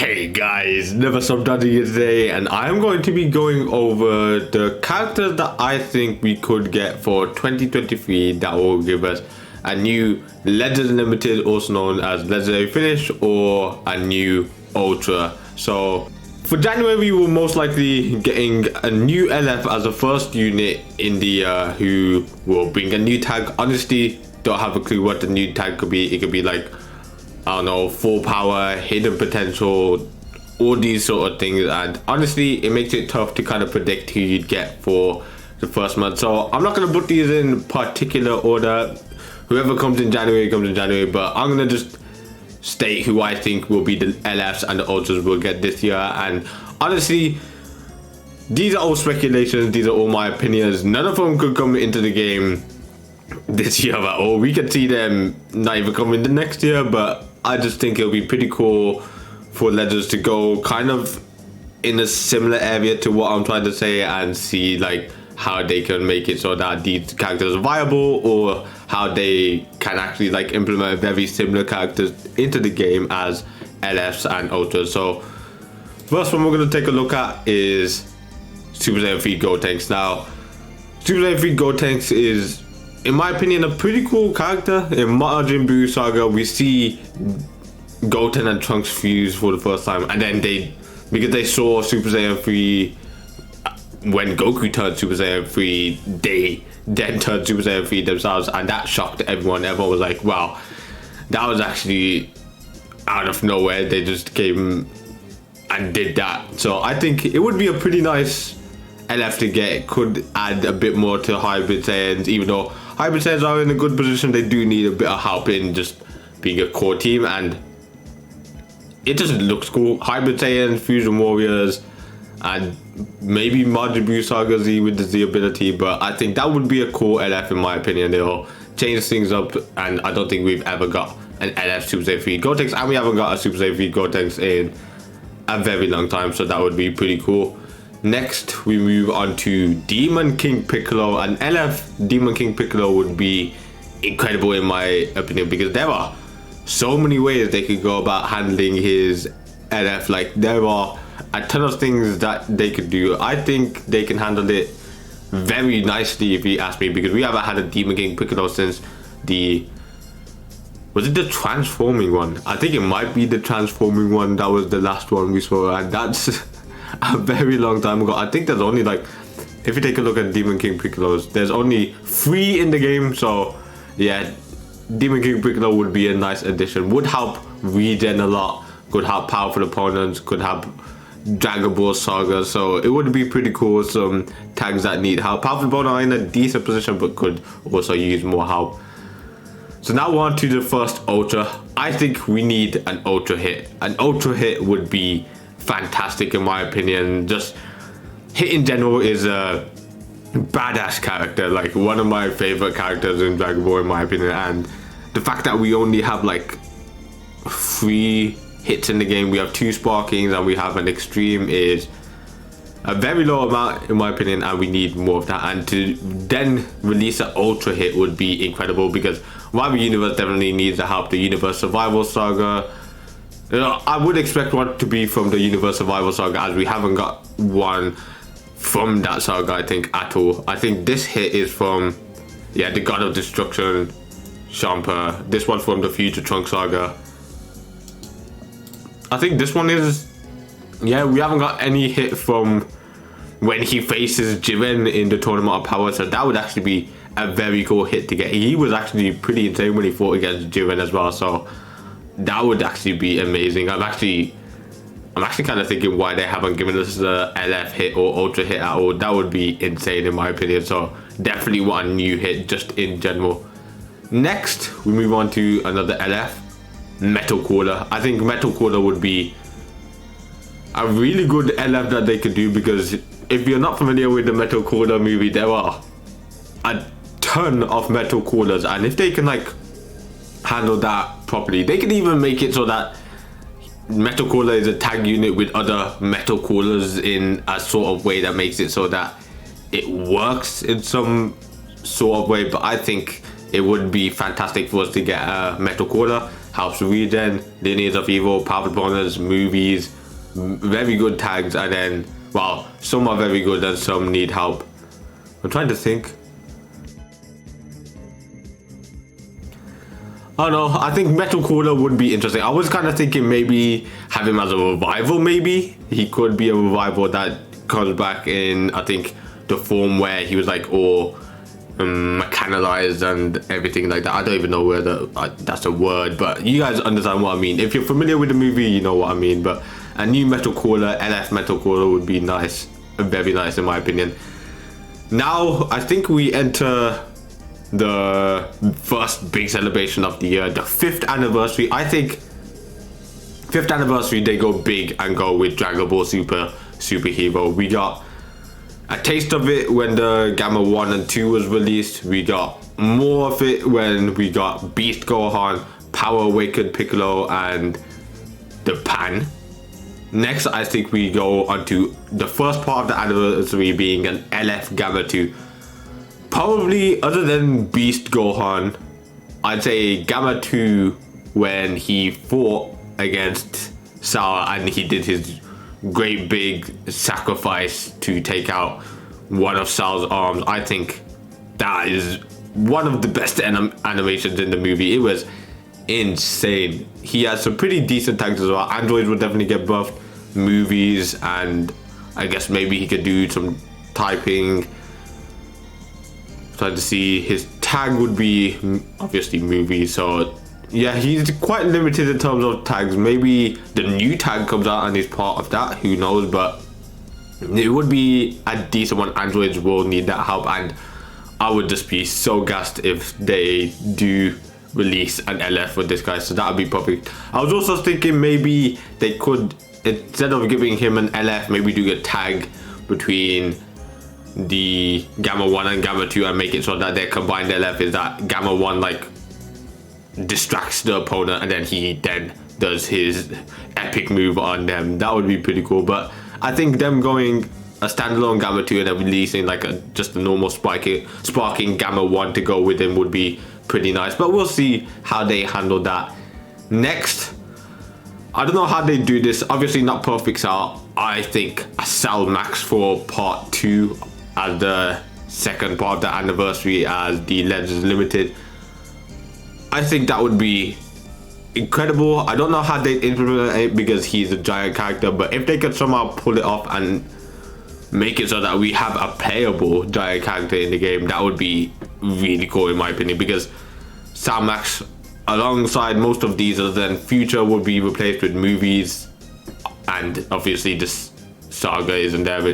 Hey guys, Never Stop Dodging here today, and I'm going to be going over the characters that I think we could get for 2023 that will give us a new Legends Limited, also known as Legendary Finish, or a new Ultra. So for January, we will most likely getting a new LF as the first unit in the year who will bring a new tag. Honestly, don't have a clue what the new tag could be. It could be like, I don't know, full power, hidden potential, all these sort of things. And honestly, it makes it tough to kind of predict who you'd get for the first month. So I'm not going to put these in particular order. Whoever comes in January comes in January, but I'm going to just state who I think will be the LFs and the Ultras we'll get this year. And honestly, these are all speculations. These are all my opinions. None of them could come into the game this year at all. We could see them not even coming the next year, but I just think it'll be pretty cool for Legends to go kind of in a similar area to what I'm trying to say and see like how they can make it so that these characters are viable, or how they can actually like implement very similar characters into the game as LFs and Ultras. So first one we're going to take a look at is Super Saiyan 3 Gotenks. Now Super Saiyan 3 Gotenks is, in my opinion, a pretty cool character. In Majin Buu Saga, we see Goten and Trunks fuse for the first time, and then because they saw Super Saiyan 3 when Goku turned Super Saiyan 3, they then turned Super Saiyan 3 themselves, and that shocked everyone. Everyone was like, wow, that was actually out of nowhere. They just came and did that. So I think it would be a pretty nice LF to get. It could add a bit more to Hybrid Saiyans, even though Hybrid Saiyans are in a good position. They do need a bit of help in just being a core team, and it just looks cool. Hybrid Saiyans, Fusion Warriors, and maybe Majin Buu Saga Z with the Z ability, but I think that would be a cool LF in my opinion. They'll change things up, and I don't think we've ever got an LF Super Saiyan 3 Gotenks, and we haven't got a Super Saiyan 3 Gotenks in a very long time, so that would be pretty cool. Next, we move on to Demon King Piccolo. An LF Demon King Piccolo would be incredible in my opinion, because there are so many ways they could go about handling his LF. Like, there are a ton of things that they could do. I think they can handle it very nicely, if you ask me, because we haven't had a Demon King Piccolo since was it the transforming one? I think it might be the transforming one. That was the last one we saw, and that's a very long time ago. I think there's only like, if you take a look at Demon King Piccolos, there's only 3 in the game. So yeah, Demon King Piccolo would be a nice addition. Would help regen a lot, could help powerful opponents, could help Dragon Ball Saga. So it would be pretty cool. Some tags that need help. Powerful opponents are in a decent position, but could also use more help. So now we're on to the first Ultra. I think we need an Ultra hit. An Ultra hit would be fantastic in my opinion. Just Hit in general is a badass character, like one of my favorite characters in Dragon Ball in my opinion, and the fact that we only have like 3 hits in the game, we have 2 Sparkings and we have an Extreme, is a very low amount in my opinion, and we need more of that. And to then release an Ultra hit would be incredible, because Rival Universe definitely needs the help. The Universe Survival Saga, I would expect one to be from the Universe Survival Saga, as we haven't got one from that saga, I think, at all. I think this hit is from, yeah, the God of Destruction, Champa. This one's from the Future Trunks Saga. I think this one is, yeah, we haven't got any hit from when he faces Jiren in the Tournament of Power, so that would actually be a very cool hit to get. He was actually pretty insane when he fought against Jiren as well, so that would actually be amazing. I'm actually kind of thinking why they haven't given us the LF hit or Ultra hit at all. That would be insane in my opinion. So definitely want a new hit just in general. Next, we move on to another LF, Metal Cooler. I think Metal Cooler would be a really good LF that they could do, because if you're not familiar with the Metal Cooler movie, there are a ton of Metal Coolers, and if they can like handle that properly, they can even make it so that Metal Cooler is a tag unit with other Metal Coolers in a sort of way that makes it so that it works in some sort of way. But I think it would be fantastic for us to get a Metal Cooler. helps regen, Lineage of Evil, Power Bonus, movies, very good tags, and then, well, some are very good and some need help. I'm trying to think. I don't know, I think Metal Cooler would be interesting. I was kind of thinking maybe have him as a revival, maybe. He could be a revival that comes back in, I think, the form where he was like all mechanized and everything like that. I don't even know whether that's a word, but you guys understand what I mean. If you're familiar with the movie, you know what I mean. But a new Metal Cooler, LF Metal Cooler would be nice, very nice in my opinion. Now, I think we enter the first big celebration of the year, the 5th anniversary. I think 5th anniversary, they go big and go with Dragon Ball Superhero. We got a taste of it when the Gamma 1 and 2 was released. We got more of it when we got Beast Gohan, Power Awakened Piccolo, and the Pan. Next, I think we go on to the first part of the anniversary being an LF Gamma 2. Probably, other than Beast Gohan, I'd say Gamma 2 when he fought against Cell and he did his great big sacrifice to take out one of Cell's arms. I think that is one of the best animations in the movie. It was insane. He has some pretty decent tags as well. Androids will definitely get buffed, movies, and I guess maybe he could do some typing. Trying to see, his tag would be obviously movies, so yeah, he's quite limited in terms of tags. Maybe the new tag comes out and he's part of that, who knows, but it would be a decent one. Androids will need that help, and I would just be so gassed if they do release an LF with this guy, so that would be perfect. I was also thinking maybe they could, instead of giving him an LF, maybe do a tag between the Gamma 1 and Gamma 2 and make it so that their combined LF is that Gamma 1 like distracts the opponent and then he then does his epic move on them. That would be pretty cool. But I think them going a standalone Gamma 2 and then releasing like just a normal sparking Gamma 1 to go with him would be pretty nice, but we'll see how they handle that. Next, I don't know how they do this, obviously not perfect Cell. I think a Cell Max for part 2 as the second part of the anniversary as the Legends Limited. I think that would be incredible. I don't know how they implement it because he's a giant character, but if they could somehow pull it off and make it so that we have a playable giant character in the game, that would be really cool in my opinion, because Cell Max alongside most of these other than Future would be replaced with movies, and obviously this saga isn't there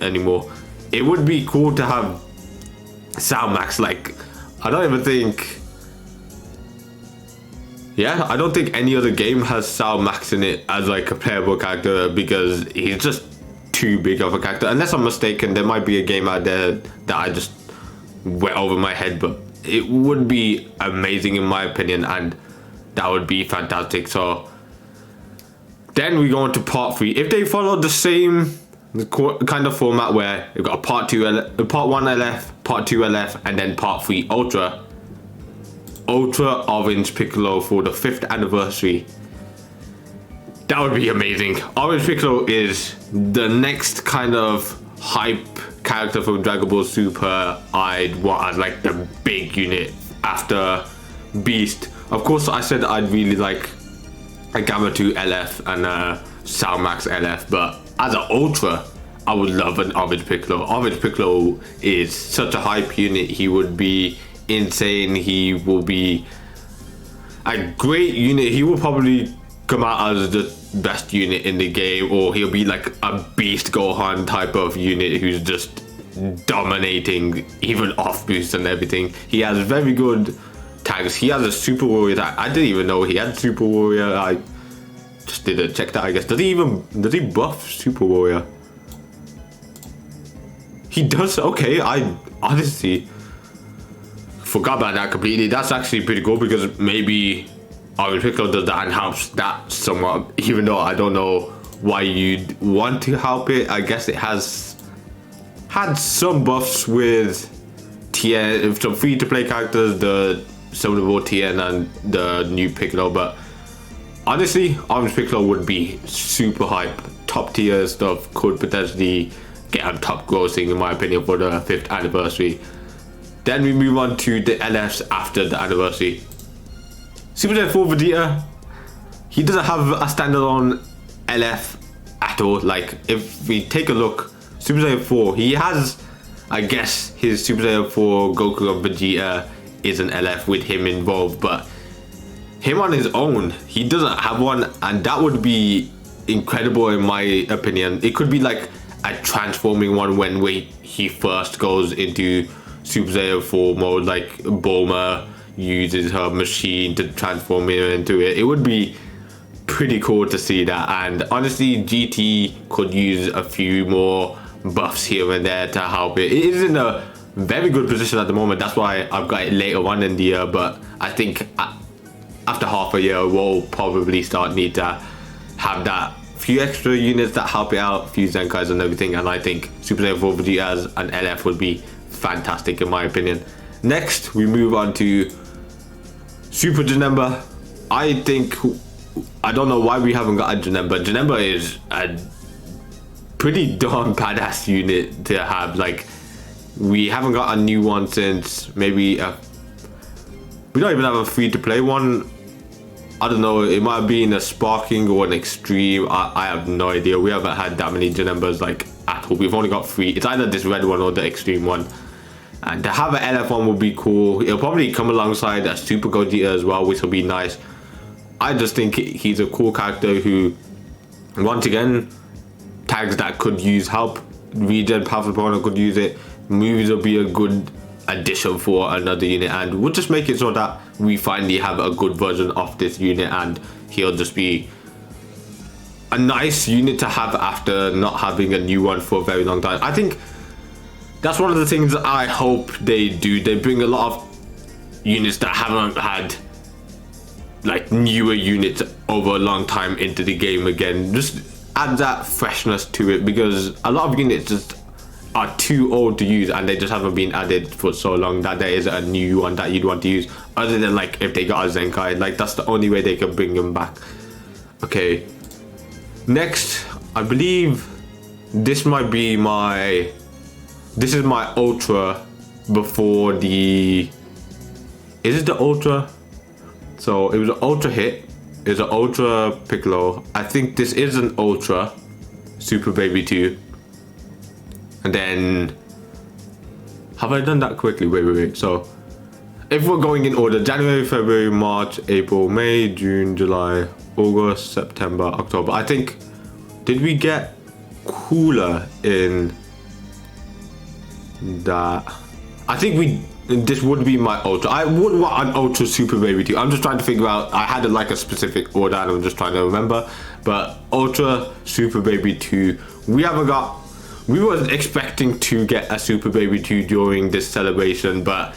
anymore. It would be cool to have Cell Max, like I don't think any other game has Cell Max in it as like a playable character, because he's just too big of a character. Unless I'm mistaken, there might be a game out there that I just went over my head, but it would be amazing in my opinion, and that would be fantastic. So then we go on to part 3. If they follow the same kind of format where you've got a part 1 LF, part 2 LF, and then part 3 Ultra Orange Piccolo for the 5th anniversary, that would be amazing. Orange Piccolo is the next kind of hype character from Dragon Ball Super I'd want as like the big unit after Beast. Of course, I said I'd really like a Gamma 2 LF and a Cell Max LF, but as an Ultra, I would love an Orange Piccolo. Orange Piccolo is such a hype unit. He would be insane. He will be a great unit. He will probably come out as the best unit in the game, or he'll be like a Beast Gohan type of unit who's just dominating even off boost and everything. He has very good tags. He has a Super Warrior tag. I didn't even know he had Super Warrior. I just didn't check that, I guess. Does he buff Super Warrior? He does. Okay, I honestly forgot about that completely. That's actually pretty cool, because maybe Orange Piccolo does that and helps that somewhat, even though I don't know why you'd want to help it. I guess it has had some buffs with Tien, some free to play characters, the Silver Tien and the new Piccolo, but Honestly, Orange Piccolo would be super hype. Top tier stuff, could potentially get on top grossing in my opinion for the 5th anniversary. Then we move on to the LFs after the anniversary. Super Saiyan 4 Vegeta, he doesn't have a standalone LF at all. Like, if we take a look, Super Saiyan 4, he has, I guess, his Super Saiyan 4 Goku and Vegeta is an LF with him involved, but him on his own, he doesn't have one, and that would be incredible in my opinion. It could be like a transforming one when he first goes into Super Saiyan 4 mode, like Bulma uses her machine to transform him into it. It would be pretty cool to see that, and honestly GT could use a few more buffs here and there to help it. It is in a very good position at the moment. That's why I've got it later on in the year, but I think after half a year we'll probably need to have that few extra units that help it out, few Zenkais and everything, and I think Super Saiyan 4 Vegeta as an LF would be fantastic in my opinion. Next we move on to Super Janemba. I don't know why we haven't got a Janemba. Janemba is a pretty darn badass unit to have. Like, we haven't got a new one since maybe we don't even have a free-to-play one. I don't know, it might have been a sparking or an extreme. I have no idea. We haven't had that many Janembas like at all. We've only got 3. It's either this red one or the extreme one, and to have an LF one would be cool. It'll probably come alongside a Super Gogeta as well, which will be nice. I just think he's a cool character who, once again, tags that could use help. Regen, Powerful Opponent could use it. Movies will be a good addition for another unit, and we'll just make it so that we finally have a good version of this unit, and he'll just be a nice unit to have after not having a new one for a very long time. I think that's one of the things I hope they do. They bring a lot of units that haven't had like newer units over a long time into the game again. Just add that freshness to it, because a lot of units just are too old to use and they just haven't been added for so long that there is a new one that you'd want to use, other than like if they got a Zenkai. Like, that's the only way they can bring them back. Okay, next, I believe this might be this is my Ultra before the, is it the Ultra? So it was an Ultra hit, it was an Ultra Piccolo. I think this is an Ultra Super Baby 2. And then, have I done that quickly? Wait. So, if we're going in order, January, February, March, April, May, June, July, August, September, October. I think, did we get Cooler in that? I think this would be my Ultra. I would want an Ultra Super Baby 2. I'm just trying to figure out, I had like a specific order and I'm just trying to remember. But Ultra Super Baby 2, we were expecting to get a Super Baby 2 during this celebration, but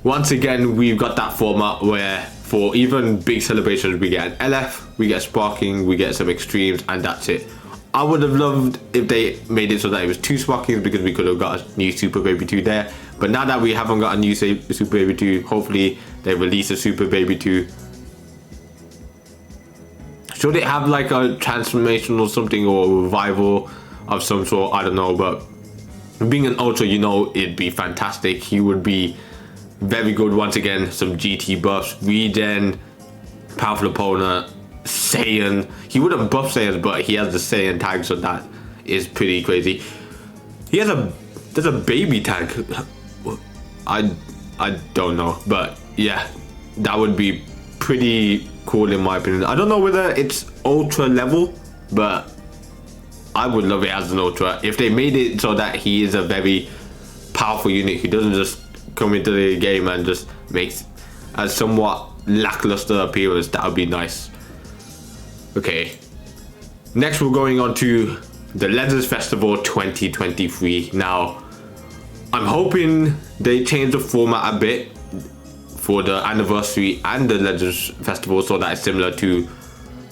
once again we've got that format where for even big celebrations we get an LF, we get Sparking, we get some Extremes, and that's it. I would have loved if they made it so that it was 2 Sparkings, because we could have got a new Super Baby 2 there. But now that we haven't got a new Super Baby 2, hopefully they release a Super Baby 2. Should it have like a transformation or something, or a revival of some sort? I don't know, but being an Ultra, you know, it'd be fantastic. He would be very good. Once again, some GT buffs, Regen, Powerful Opponent, Saiyan. He wouldn't buff Saiyans, but he has the Saiyan tag, so that is pretty crazy. He has there's a baby tag. I don't know, but yeah, that would be pretty cool in my opinion. I don't know whether it's Ultra level, but I would love it as an Ultra. If they made it so that he is a very powerful unit who doesn't just come into the game and just makes a somewhat lackluster appearance, that would be nice. Okay, next we're going on to the Legends Festival 2023. Now, I'm hoping they change the format a bit for the anniversary and the Legends Festival, so that it's similar to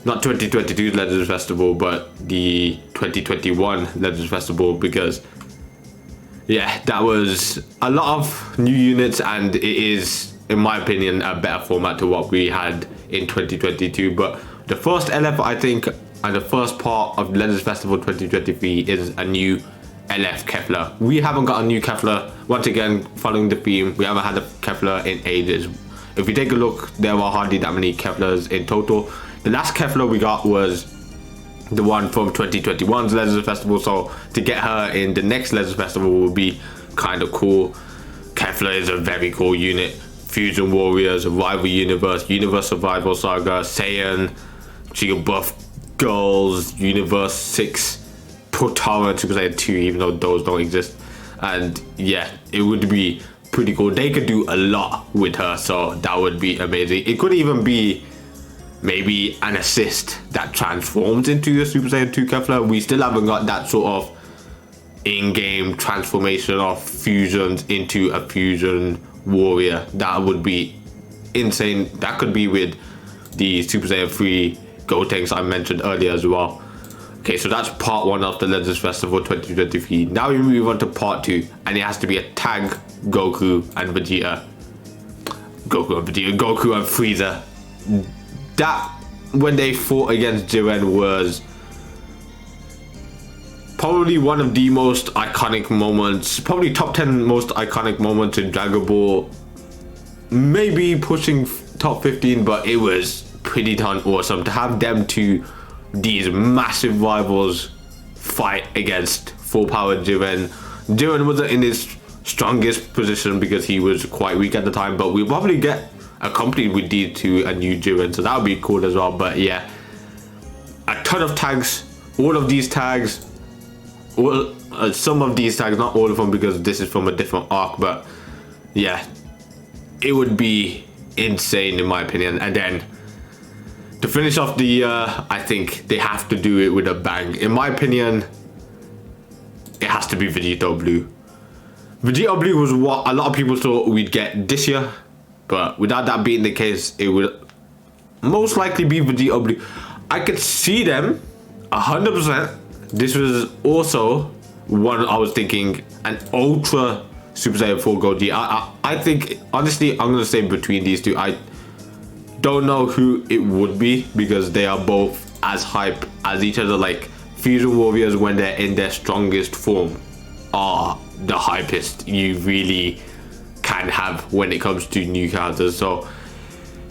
not 2022's Legends Festival, but the 2021 Legends Festival, because yeah, that was a lot of new units, and it is, in my opinion, a better format to what we had in 2022. But the first LF, I think, and the first part of Legends Festival 2023 is a new LF Kefla. We haven't got a new Kefla. Once again, following the theme, we haven't had a Kefla in ages. If you take a look, there were hardly that many Keflas in total. The last Kefla we got was the one from 2021's Legends Festival, so to get her in the next Legends Festival would be kind of cool. Kefla is a very cool unit. Fusion Warriors, Rival Universe, Universe Survival Saga, Saiyan, Giga Buff Girls, Universe 6, Potara, and Super Saiyan 2, even though those don't exist. And yeah, it would be pretty cool. They could do a lot with her, so that would be amazing. It could even be maybe an assist that transforms into a Super Saiyan 2 Kefla. We still haven't got that sort of in-game transformation of fusions into a fusion warrior. That would be insane. That could be with the Super Saiyan 3 Gotenks I mentioned earlier as well. Okay, so that's part 1 of the Legends Festival 2023. Now we move on to part 2, and it has to be a tag Goku and Vegeta. Goku and Frieza. That, when they fought against Jiren, was probably one of the most iconic moments, probably top 10 most iconic moments in Dragon Ball. Maybe pushing top 15, but it was pretty darn awesome to have them two, these massive rivals, fight against full power Jiren. Jiren wasn't in his strongest position because he was quite weak at the time, but we'll probably get accompanied with these two a new Jiren, so that would be cool as well. But yeah, a ton of tags, all of these tags, some of these tags, not all of them because this is from a different arc, but yeah, it would be insane in my opinion. And then to finish off the year, I think they have to do it with a bang. In my opinion, it has to be Vegeta Blue. Vegeta Blue was what a lot of people thought we'd get this year, but without that being the case, it would most likely be Vegeta Blue. I could see them 100%. This was also one I was thinking, an Ultra Super Saiyan 4 Gogeta. I think, honestly, I'm going to say between these two. I don't know who it would be because they are both as hype as each other. Like, Fusion Warriors, when they're in their strongest form, are the hypest you really can have when it comes to new characters. So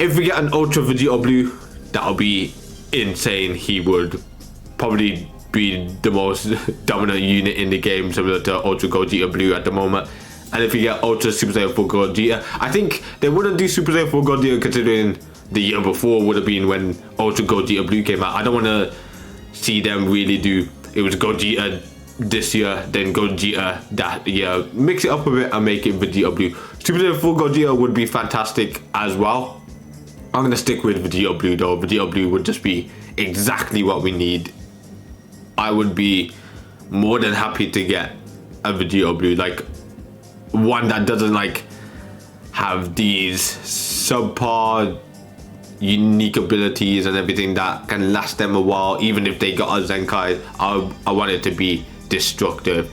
if we get an Ultra Vegeta Blue, that'll be insane. He would probably be the most dominant unit in the game, similar to Ultra Gogeta Blue at the moment. And if you get Ultra Super Saiyan 4 Gogeta, I think they wouldn't do Super Saiyan 4 Gogeta considering the year before would have been when Ultra Gogeta Blue came out. I don't want to see them really do, it was Gogeta this year, then Gogeta that year. Mix it up a bit and make it Vegeta Blue. Super Saiyan 4 Gogeta would be fantastic as well. I'm going to stick with Vegeta Blue though. Vegeta Blue would just be exactly what we need. I would be more than happy to get a Vegeta Blue, like one that doesn't like have these subpar unique abilities and everything that can last them a while. Even if they got a Zenkai, I want it to be destructive,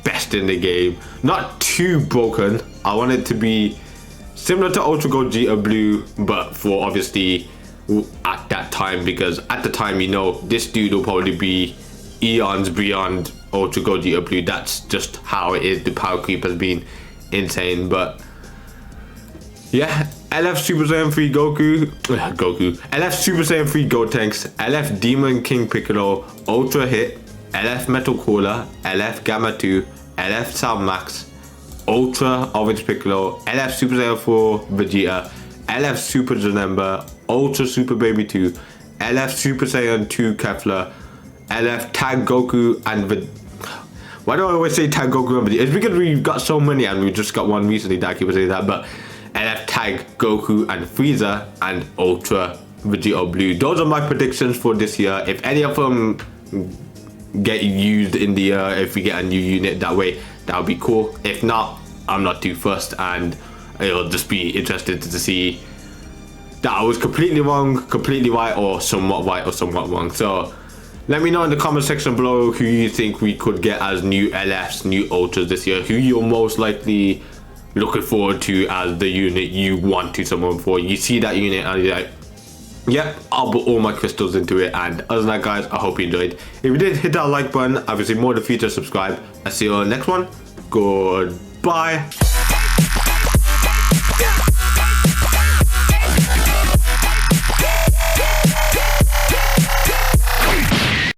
best in the game, not too broken. I want it to be similar to Ultra Gogeta Blue, but for obviously at that time, because at the time, you know, this dude will probably be eons beyond Ultra Gogeta Blue. That's just how it is. The power creep has been insane. But yeah, LF Super Saiyan 3 Goku, LF Super Saiyan 3 Gotenks, LF Demon King Piccolo, Ultra Hit, LF Metal Cooler, LF Gamma 2, LF Sound Max, Ultra Orange Piccolo, LF Super Saiyan 4 Vegeta, LF Super Janemba, Ultra Super Baby 2, LF Super Saiyan 2 Kefla, LF Tag Goku and why do I always say Tag Goku and Vegeta? It's because we've got so many and we just got one recently that I keep saying that. But LF Tag Goku and Frieza and Ultra Vegeta Blue. Those are my predictions for this year. If any of them get used in the year, if we get a new unit that way, that would be cool. If not, I'm not too fussed, and it'll just be interesting to see that I was completely wrong, completely right, or somewhat wrong. So let me know in the comment section below who you think we could get as new LFs, new Ultras this year. Who you're most likely looking forward to as the unit you want to summon for. You see that unit and you're like, Yep, I'll put all my crystals into it. And other than that, guys, I hope you enjoyed. If you did, hit that like button. Obviously, more in the future, subscribe. I'll see you on the next one. Goodbye.